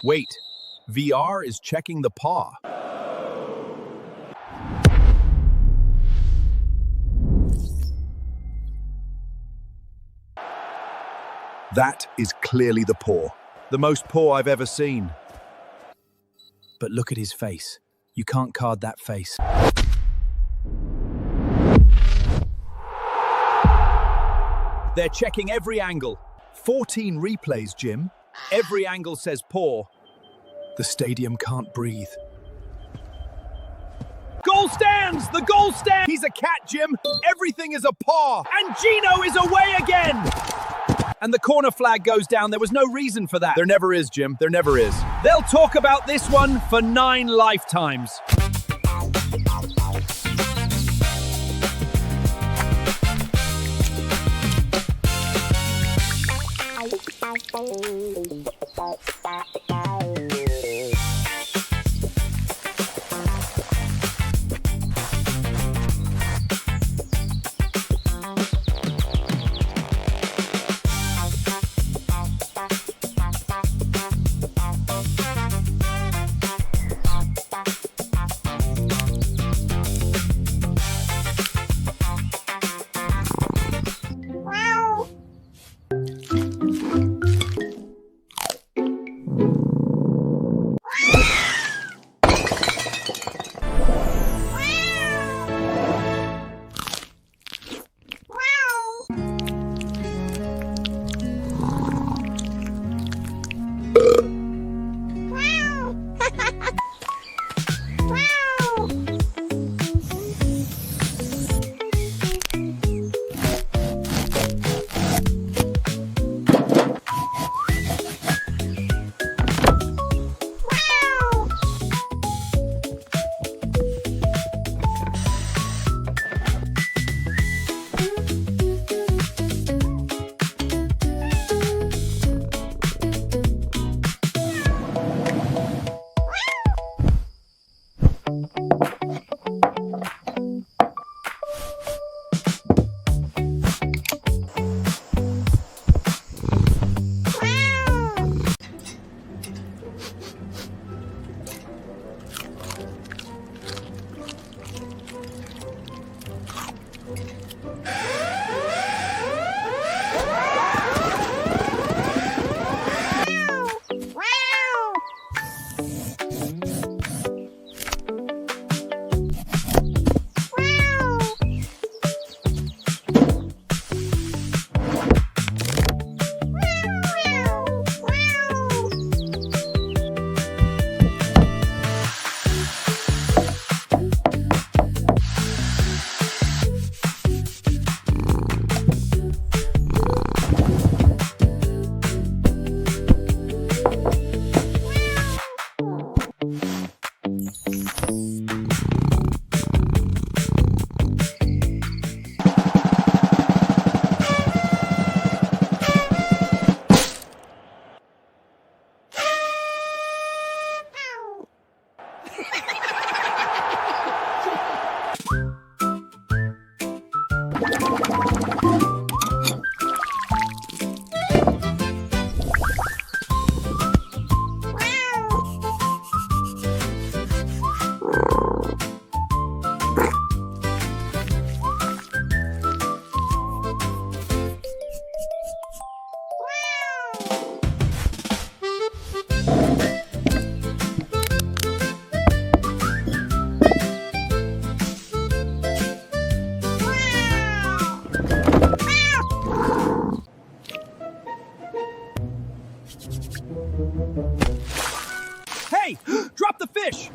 Wait, VR is checking the paw. That is clearly the paw. The most paw I've ever seen. But look at his face. You can't card that face. They're checking every angle. 14 replays, Jim. Every angle says paw. The stadium can't breathe. Goal stands! The goal stand! He's a cat, Jim. Everything is a paw. And Gino is away again! And the corner flag goes down. There was no reason for that. There never is, Jim. There never is. They'll talk about this one for 9 lifetimes. Hey, drop the fish!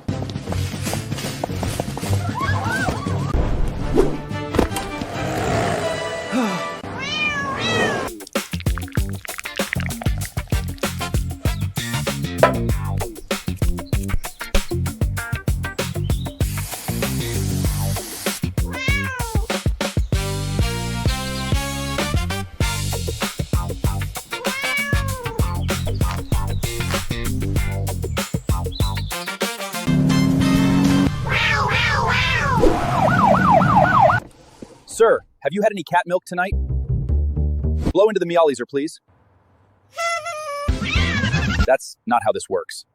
Sir, have you had any cat milk tonight? Blow into the meowlizer, please. That's not how this works.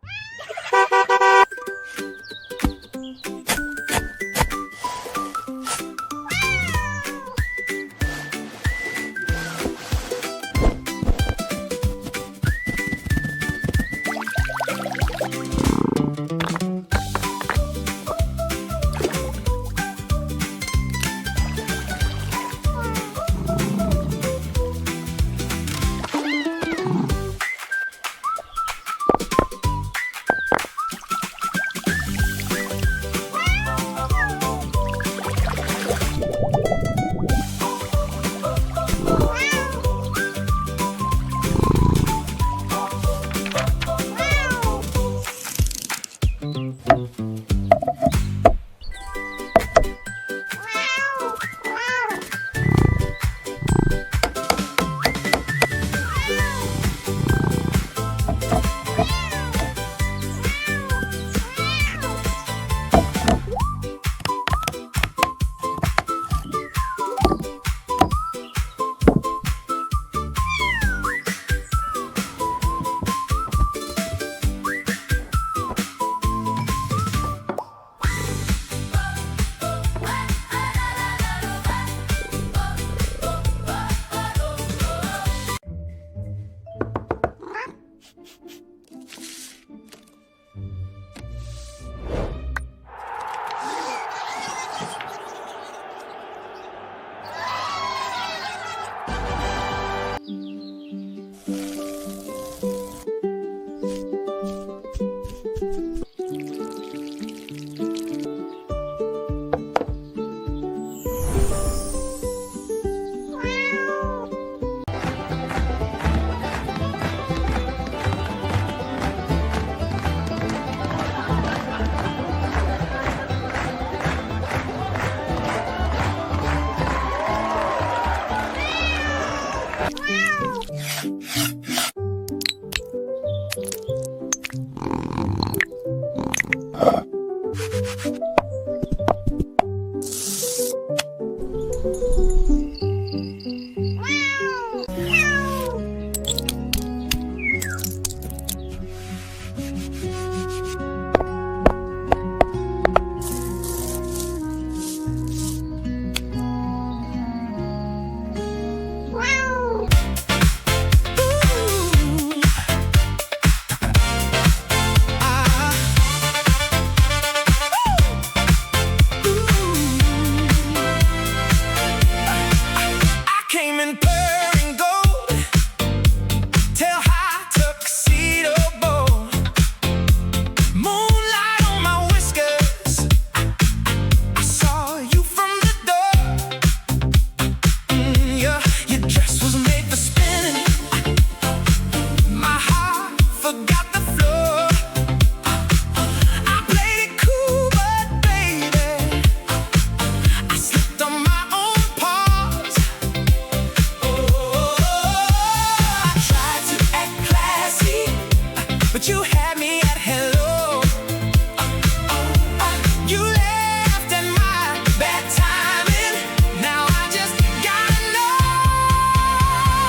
But you had me